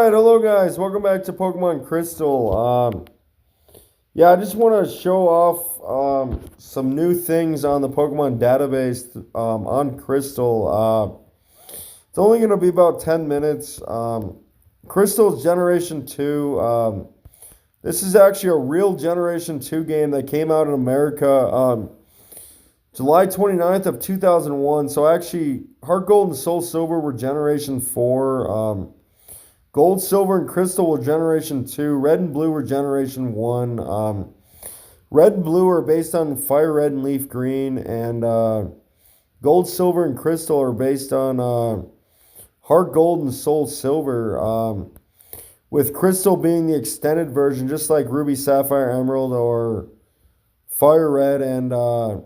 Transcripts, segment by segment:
right, hello guys. Welcome back to Pokemon Crystal. Yeah, I just want to show off some new things on the Pokemon database on Crystal. It's only going to be about 10 minutes. Crystal's Generation 2. This is actually a real Generation 2 game that came out in America July 29th of 2001. So actually, Heart Gold and Soul Silver were Generation 4. Gold, Silver, and Crystal were Generation 2. Red and Blue were Generation 1. Red and Blue are based on Fire Red and Leaf Green. And Gold, Silver, and Crystal are based on Heart Gold and Soul Silver. With Crystal being the extended version, just like Ruby, Sapphire, Emerald, or Fire Red and... or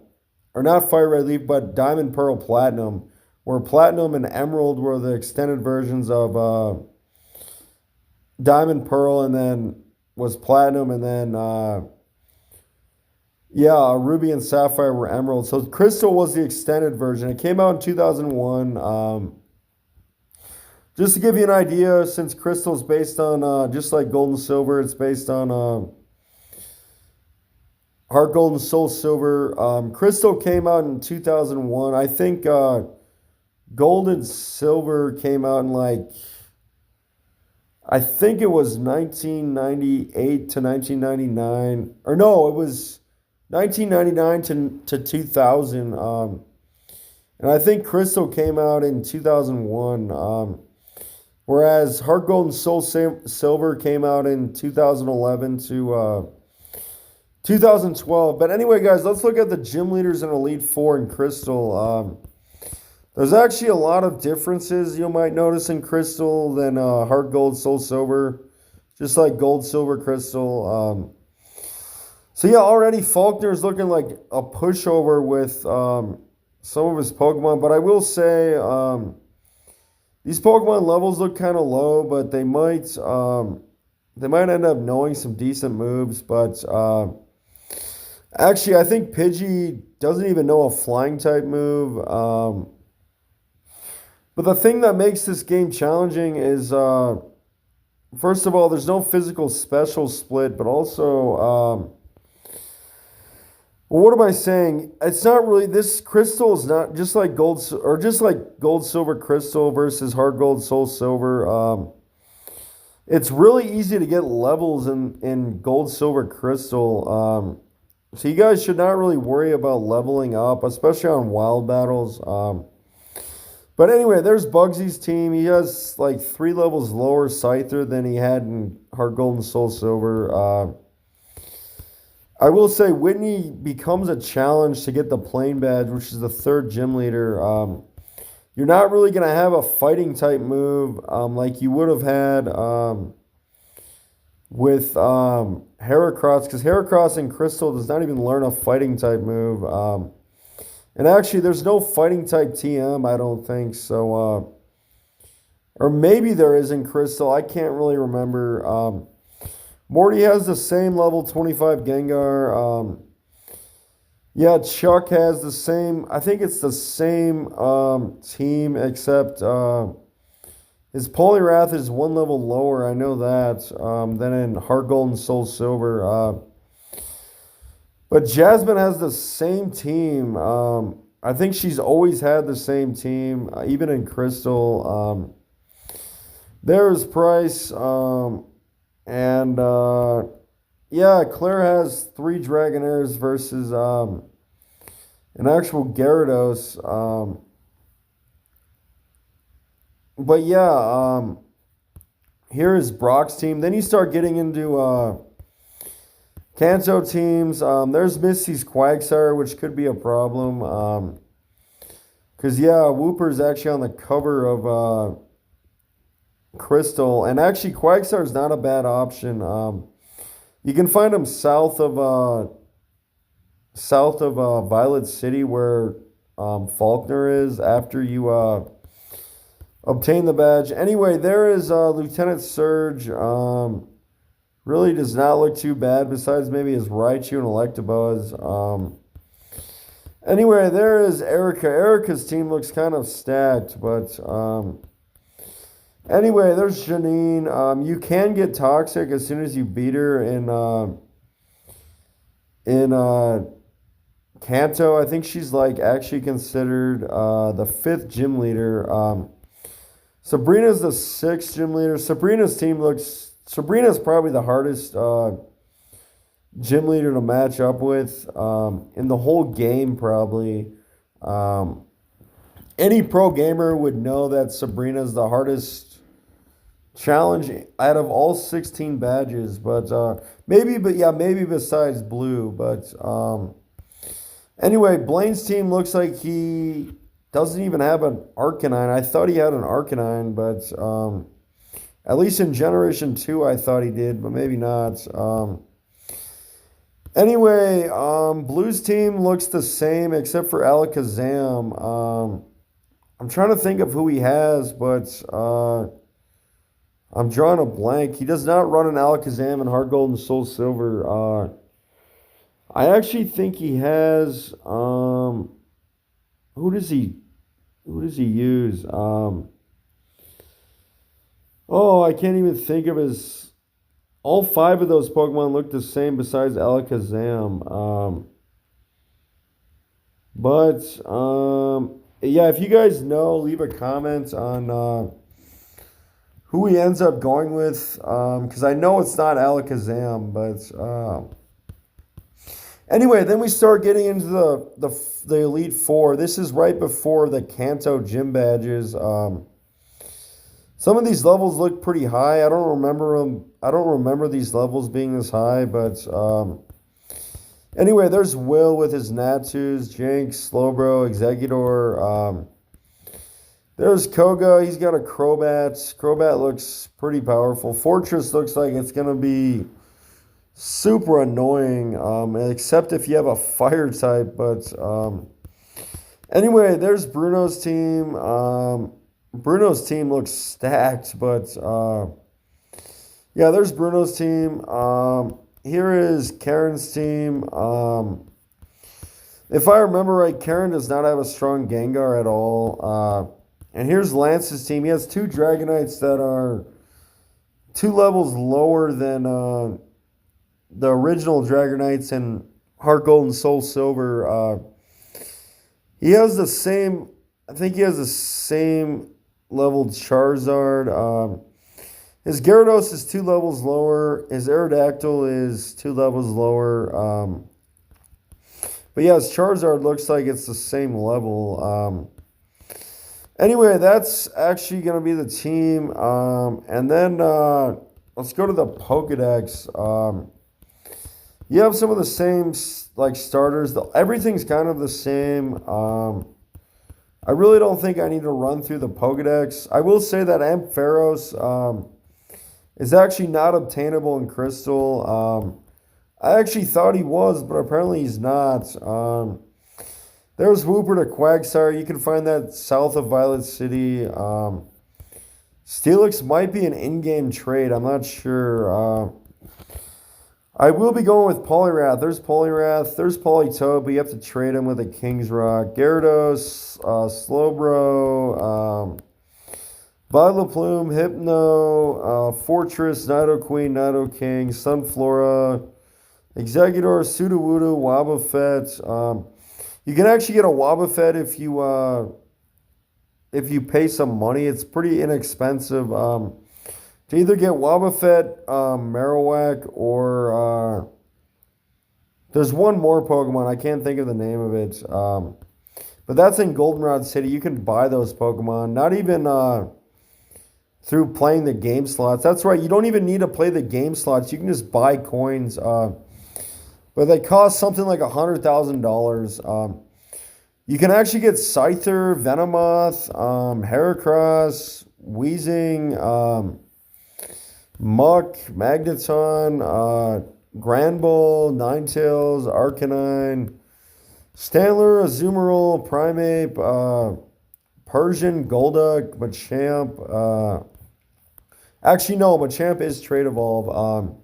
not Fire Red Leaf, but Diamond, Pearl, Platinum. Where Platinum and Emerald were the extended versions of... Diamond, Pearl, and then was Platinum, and then Ruby and Sapphire were Emerald. So Crystal was the extended version. It came out in 2001. Just to give you an idea, since Crystal is based on just like Gold and Silver, it's based on Heart Gold and Soul Silver. Crystal came out in 2001. I think Gold and Silver came out in I think it was 1998 to 1999. Or no, it was 1999 to 2000. And I think Crystal came out in 2001. Whereas Heart Gold and Soul Silver came out in 2011 to 2012. But anyway, guys, let's look at the gym leaders in Elite Four in Crystal. There's actually a lot of differences you might notice in Crystal than Heart Gold, Soul Silver. Just like Gold, Silver, Crystal. So yeah, already Faulkner's looking like a pushover with some of his Pokemon. But I will say these Pokemon levels look kind of low, but they might end up knowing some decent moves. But actually, I think Pidgey doesn't even know a flying type move. But the thing that makes this game challenging is, first of all, there's no physical special split, but also, what am I saying? It's not really, this Crystal is not just like Gold, Silver, Crystal versus Heart Gold, Soul Silver. It's really easy to get levels in Gold, Silver, Crystal. So you guys should not really worry about leveling up, especially on wild battles. But anyway, there's Bugsy's team. He has like 3 levels lower Scyther than he had in Heart Gold and Soul Silver. I will say Whitney becomes a challenge to get the Plain Badge, which is the 3rd gym leader. You're not really going to have a fighting type move like you would have had with Heracross, because Heracross in Crystal does not even learn a fighting type move. And actually, there's no fighting type TM, I don't think. So, or maybe there is in Crystal. I can't really remember. Morty has the same level 25 Gengar. Yeah, Chuck has the same. I think it's the same team, except his Poliwrath is 1 level lower. I know that than in Heart Gold and Soul Silver. But Jasmine has the same team. I think she's always had the same team, even in Crystal. There's Price. Yeah, Claire has 3 Dragonairs versus an actual Gyarados. But yeah, here is Brock's team. Then you start getting into... Kanto teams, there's Misty's Quagsire, which could be a problem. Because, Wooper's actually on the cover of Crystal. And actually, Quagsire is not a bad option. You can find him south of Violet City, where Faulkner is, after you obtain the badge. Anyway, there is Lieutenant Surge. Really does not look too bad, besides maybe his Raichu and Electabuzz. Anyway, there is Erica. Erica's team looks kind of stacked, but Anyway, there's Janine. You can get toxic as soon as you beat her in Kanto. I think she's like actually considered the fifth gym leader. Sabrina's the sixth gym leader. Sabrina's probably the hardest gym leader to match up with in the whole game, probably. Um, any pro gamer would know that Sabrina's the hardest challenge out of all 16 badges, maybe besides blue. But anyway, Blaine's team looks like he doesn't even have an Arcanine. I thought he had an Arcanine, but at least in Generation 2, I thought he did, but maybe not. Anyway, Blues team looks the same except for Alakazam. I'm trying to think of who he has, but I'm drawing a blank. He does not run an Alakazam in Heart Gold and Soul Silver. I actually think he has. Who does he? Who does he use? Oh, I can't even think of his. All five of those Pokemon look the same besides Alakazam. Yeah, if you guys know, leave a comment on who he ends up going with. Because I know it's not Alakazam, but anyway, then we start getting into the Elite Four. This is right before the Kanto gym badges. Some of these levels look pretty high. I don't remember them. I don't remember these levels being this high, but anyway, there's Will with his Natus, Jinx, Slowbro, Exeggutor. There's Koga. He's got a Crobat. Crobat looks pretty powerful. Fortress looks like it's gonna be super annoying, except if you have a fire type. But anyway, there's Bruno's team. Bruno's team looks stacked, but yeah, there's Bruno's team. Here is Karen's team. If I remember right, Karen does not have a strong Gengar at all. And here's Lance's team. He has two Dragonites that are two levels lower than the original Dragonites in Heart Gold and Soul Silver. He has the same. I think he has the same leveled Charizard. His Gyarados is two levels lower. His Aerodactyl is two levels lower. But yeah, his Charizard looks like it's the same level. Anyway, that's actually going to be the team. And then let's go to the Pokedex. You have some of the same like starters. Everything's kind of the same. I really don't think I need to run through the Pokedex. I will say that Ampharos is actually not obtainable in Crystal. I actually thought he was, but apparently he's not. There's Wooper to Quagsire. You can find that south of Violet City. Steelix might be an in-game trade. I'm not sure. I will be going with Poliwrath. There's Poliwrath. There's Politoed, but you have to trade him with a King's Rock. Gyarados, Slowbro, Vileplume, Hypno, Fortress, Nidoqueen, Nidoking, Sunflora, Exeggutor, Sudowoodo, Wobbuffet. You can actually get a Wobbuffet if you pay some money. It's pretty inexpensive. To either get Wobbuffet, Marowak, or there's one more Pokemon. I can't think of the name of it. But that's in Goldenrod City. You can buy those Pokemon. Not even through playing the game slots. That's right. You don't even need to play the game slots. You can just buy coins. But they cost something like $100,000. You can actually get Scyther, Venomoth, Heracross, Weezing, Muck, Magneton, Granbull, Ninetales, Arcanine, Stantler, Azumarill, Primeape, Persian, Golduck, Machamp. Actually, no, Machamp is Trade Evolve.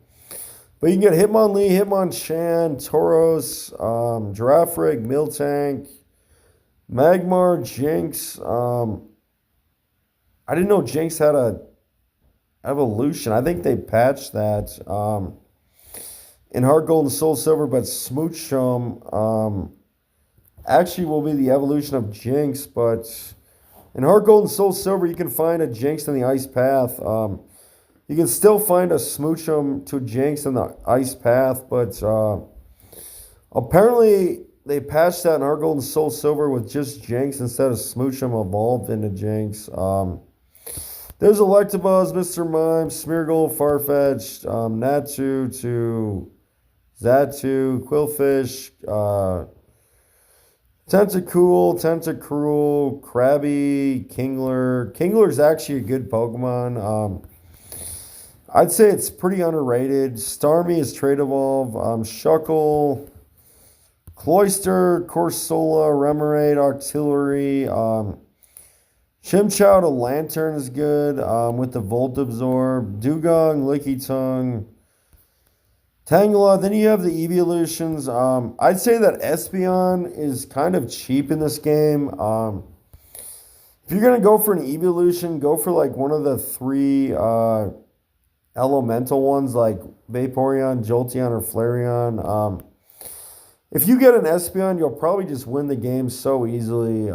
But you can get Hitmonlee, Hitmonchan, Tauros, Girafarig, Miltank, Magmar, Jinx. I didn't know Jinx had a Evolution. I think they patched that in Heart Gold and Soul Silver, but Smoochum actually will be the evolution of Jinx. But in Heart Gold and Soul Silver, you can find a Jinx in the Ice Path. You can still find a Smoochum to Jinx in the Ice Path, but apparently they patched that in Heart Gold and Soul Silver with just Jinx instead of Smoochum evolved into Jinx. There's Electabuzz, Mr. Mime, Smeargle, Farfetch'd, Natu to Xatu, Quillfish, Tentacruel, Krabby, Kingler. Kingler's actually a good Pokemon. I'd say it's pretty underrated. Starmie is Trade Evolve. Shuckle, Cloyster, Corsola, Remoraid, Octillery. Chimchar to Lantern is good with the Volt Absorb. Dugong, Lickitung, Tangela. Then you have the Evolutions. I'd say that Espeon is kind of cheap in this game. If you're going to go for an Evolution, go for like one of the three elemental ones like Vaporeon, Jolteon, or Flareon. If you get an Espeon, you'll probably just win the game so easily.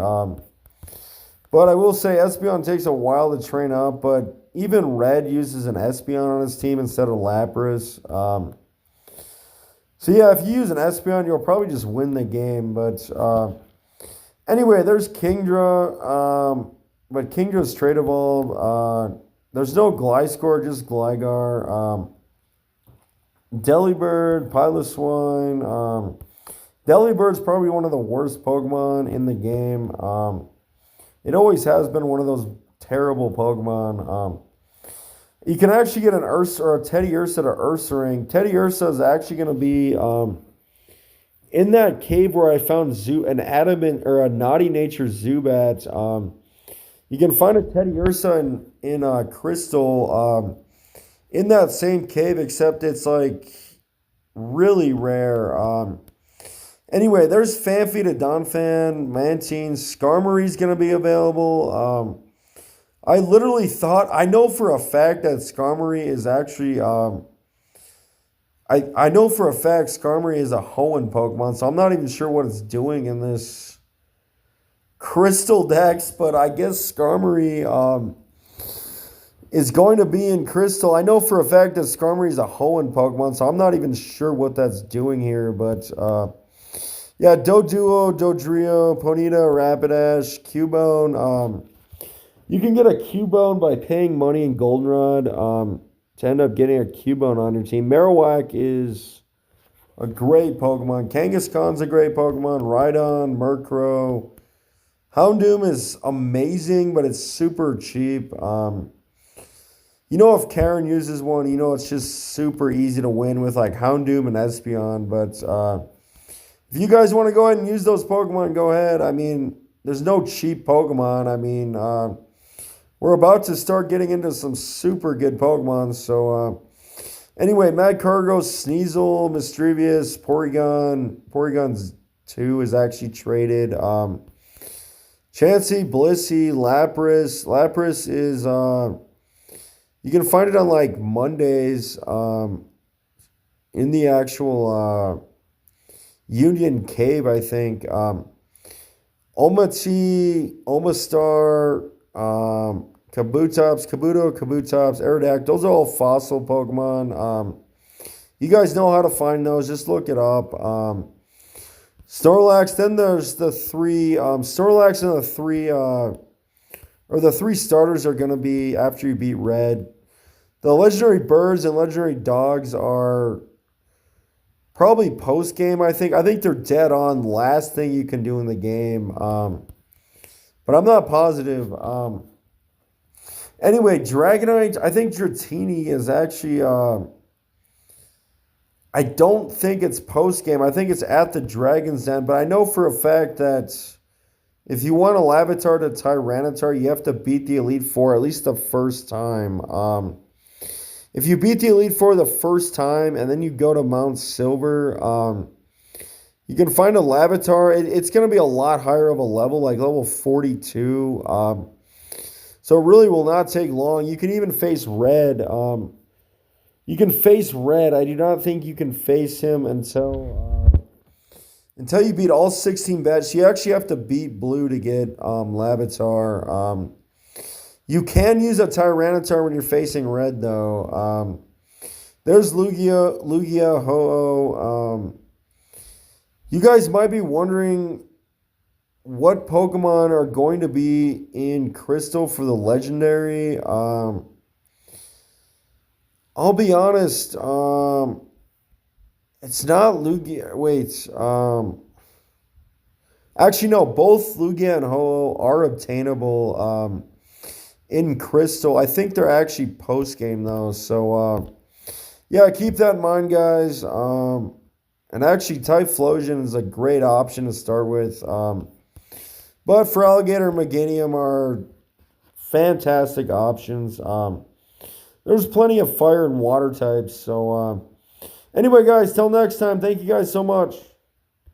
But I will say Espeon takes a while to train up, but even Red uses an Espeon on his team instead of Lapras. So yeah, if you use an Espeon, you'll probably just win the game. But anyway, there's Kingdra, but Kingdra's Trade Evolve. There's no Gliscor, just Gligar. Delibird, Piloswine. Delibird's probably one of the worst Pokemon in the game. It always has been one of those terrible Pokemon. You can actually get an Ursa or a Teddy Ursa to Ursaring. Teddy Ursa is actually going to be in that cave where I found an adamant or a naughty nature Zubat. You can find a Teddy Ursa in Crystal in that same cave, except it's like really rare. Anyway, there's Fanfi to Donphan, Mantine, Skarmory's going to be available. I literally thought, I know for a fact that Skarmory is actually, I know for a fact Skarmory is a Hoenn Pokemon, so I'm not even sure what it's doing in this Crystal Dex, but I guess Skarmory is going to be in Crystal. I know for a fact that Skarmory is a Hoenn Pokemon, so I'm not even sure what that's doing here, but yeah, Doduo, Dodrio, Ponyta, Rapidash, Cubone. You can get a Cubone by paying money in Goldenrod to end up getting a Cubone on your team. Marowak is a great Pokemon. Kangaskhan's a great Pokemon. Rhydon, Murkrow. Houndoom is amazing, but it's super cheap. You know, if Karen uses one, you know it's just super easy to win with like Houndoom and Espeon. But if you guys want to go ahead and use those Pokemon, go ahead. I mean, there's no cheap Pokemon. I mean, we're about to start getting into some super good Pokemon. So anyway, Magcargo, Sneasel, Mischievous, Porygon. Porygon's 2 is actually traded. Chansey, Blissey, Lapras. Lapras is, you can find it on like Mondays in the actual Union Cave, I think. Omati, Omastar, Kabutops, Aerodactyl. Those are all fossil Pokemon. You guys know how to find those. Just look it up. Snorlax. Then there's the three. Snorlax and the three starters are going to be after you beat Red. The legendary birds and legendary dogs are probably post game. I think they're dead on. Last thing you can do in the game. But I'm not positive. Anyway, Dragonite. I think Dratini is actually. I don't think it's post-game. I think it's at the Dragon's Den. But I know for a fact that if you want a Larvitar to Tyranitar, you have to beat the Elite Four at least the first time. If you beat the Elite Four the first time and then you go to Mount Silver, you can find a Larvitar. It's going to be a lot higher of a level, like level 42. So it really will not take long. You can even face red. You can face red. I do not think you can face him until you beat all 16 bets. You actually have to beat blue to get Lavitar. You can use a Tyranitar when you're facing red, though. There's Lugia, Ho-Oh. You guys might be wondering what Pokemon are going to be in Crystal for the Legendary. I'll be honest. It's not Lugia. Wait. Actually, no. Both Lugia and Ho-Oh are obtainable in Crystal. I think they're actually post game though. So yeah, keep that in mind, guys. And actually, Typhlosion is a great option to start with. But for Alligator and Meganium are fantastic options. There's plenty of fire and water types. So anyway, guys, till next time, thank you guys so much.